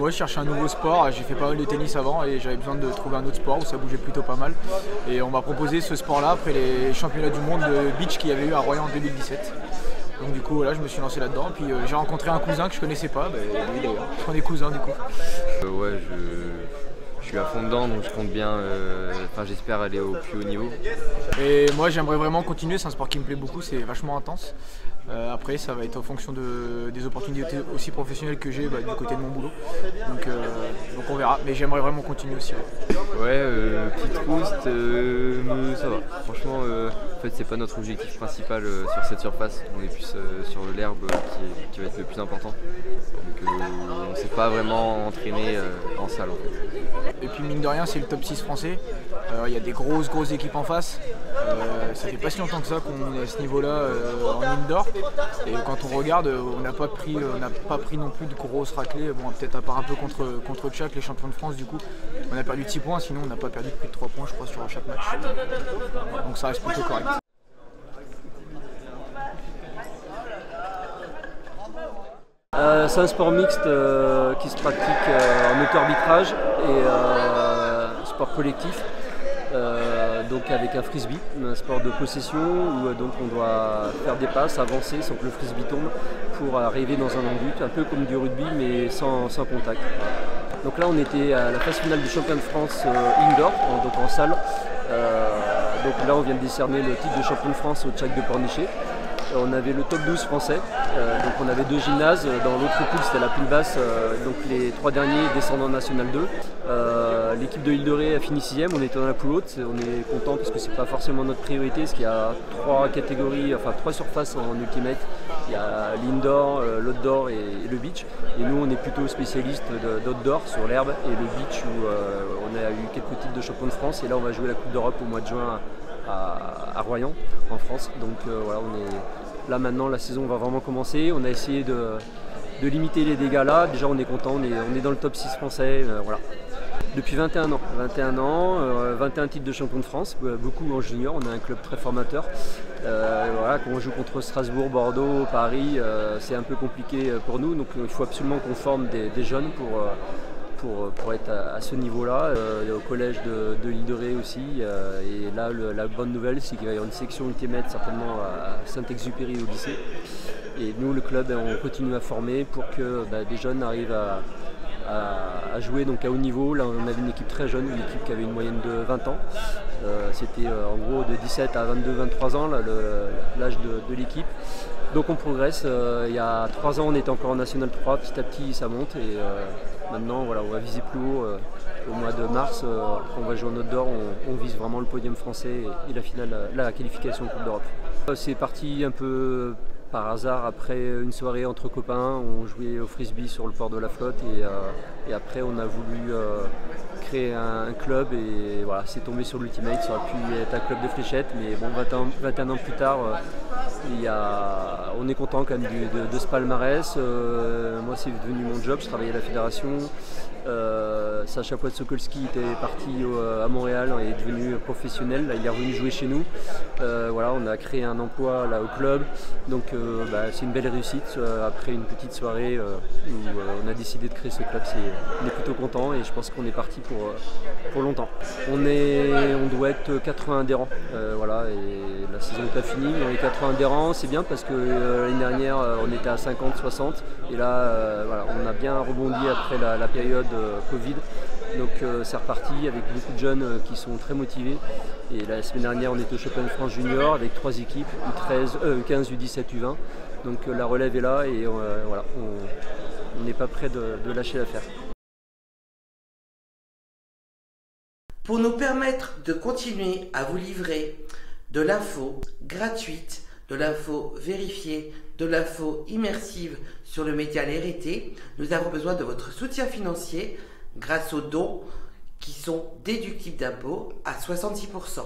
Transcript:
Ouais, je cherchais un nouveau sport. J'ai fait pas mal de tennis avant et j'avais besoin de trouver un autre sport où ça bougeait plutôt pas mal. Et on m'a proposé ce sport-là après les championnats du monde de beach qu'il y avait eu à Royan en 2017. Donc du coup, voilà, je me suis lancé là-dedans. Puis j'ai rencontré un cousin que je connaissais pas, lui d'ailleurs. On est cousins du coup. Ouais, je suis à fond dedans, donc je compte bien, j'espère aller au plus haut niveau. Et moi j'aimerais vraiment continuer, c'est un sport qui me plaît beaucoup, c'est vachement intense. Après ça va être en fonction des opportunités aussi professionnelles que j'ai du côté de mon boulot. Donc on verra, mais j'aimerais vraiment continuer aussi. Ouais, petite rouste, ça va. Franchement, en fait c'est pas notre objectif principal sur cette surface, on est plus sur l'herbe qui va être le plus important. Donc on ne s'est pas vraiment entraîné en salle en fait. Et puis mine de rien c'est le top 6 français, il y a des grosses équipes en face. Ça fait pas si longtemps que ça qu'on est à ce niveau-là en indoor. Et quand on regarde, on n'a pas pris non plus de grosses raclées. Bon, peut-être à part un peu contre Tchak, les champions de France du coup. On a perdu 6 points, sinon on n'a pas perdu plus de 3 points je crois sur chaque match. Donc ça reste plutôt correct. C'est un sport mixte qui se pratique en auto-arbitrage et sport collectif. Donc avec un frisbee, un sport de possession où donc on doit faire des passes, avancer sans que le frisbee tombe pour arriver dans un but, un peu comme du rugby mais sans contact. Donc là on était à la phase finale du championnat de France indoor, donc en salle. Donc là on vient de décerner le titre de champion de France au Tchak de Pornichet. On avait le top 12 français, donc on avait 2 gymnases, dans l'autre poule c'était la poule basse, donc les 3 derniers descendent en National 2. L'équipe de Île-de-Ré a fini 6ème, on était dans la poule haute, on est content parce que c'est pas forcément notre priorité, parce qu'il y a 3 catégories, enfin 3 surfaces en ultimate. Il y a l'indoor, l'outdoor et le beach. Et nous on est plutôt spécialiste d'outdoor sur l'herbe et le beach où on a eu quelques titres de champion de France et là on va jouer la Coupe d'Europe au mois de juin à Royan en France. Donc voilà, on est là maintenant, la saison va vraiment commencer. On a essayé de limiter les dégâts là. Déjà on est content, on est dans le top 6 français. Voilà. Depuis 21 ans, 21 titres de champion de France, beaucoup en junior, on a un club très formateur. Voilà, quand on joue contre Strasbourg, Bordeaux, Paris, c'est un peu compliqué pour nous, donc il faut absolument qu'on forme des jeunes pour être à ce niveau-là. Au collège de l'Île-de-Ré aussi, et là la bonne nouvelle c'est qu'il va y avoir une section ultimate certainement à Saint-Exupéry au lycée. Et nous le club on continue à former pour que des jeunes arrivent à jouer donc à haut niveau. Là on avait une équipe très jeune, une équipe qui avait une moyenne de 20 ans. C'était en gros de 17 à 22-23 ans l'âge de l'équipe. Donc on progresse, il y a 3 ans on était encore en National 3, petit à petit ça monte et maintenant voilà, on va viser plus haut au mois de mars, quand on va jouer en outdoor, on vise vraiment le podium français et la finale, la qualification en Coupe d'Europe. C'est parti un peu par hasard après une soirée entre copains, on jouait au frisbee sur le port de la Flotte et après on a voulu créer un club et voilà, c'est tombé sur l'Ultimate. Ça aurait pu être un club de fléchettes, mais bon, 21 ans plus tard, on est content quand même de ce palmarès. Moi c'est devenu mon job, je travaillais à la fédération. Sacha Poit-Sokolski était parti à Montréal et est devenu professionnel. Là, il est revenu jouer chez nous. Voilà, on a créé un emploi là, au club. Donc c'est une belle réussite. Après une petite soirée où on a décidé de créer ce club, on est plutôt content et je pense qu'on est parti pour longtemps. On doit être 80 adhérents. Voilà, et la saison n'est pas finie, mais on est 80 adhérents. C'est bien parce que l'année dernière on était à 50-60 et là voilà, on a bien rebondi après la période Covid. Donc c'est reparti avec beaucoup de jeunes qui sont très motivés. Et la semaine dernière on était au championnat de France junior avec 3 équipes, U15, U17, U20. Donc la relève est là et voilà, on n'est pas prêt de lâcher l'affaire. Pour nous permettre de continuer à vous livrer de l'info gratuite, de l'info vérifiée, de l'info immersive sur le média LRT, nous avons besoin de votre soutien financier grâce aux dons qui sont déductibles d'impôts à 66%.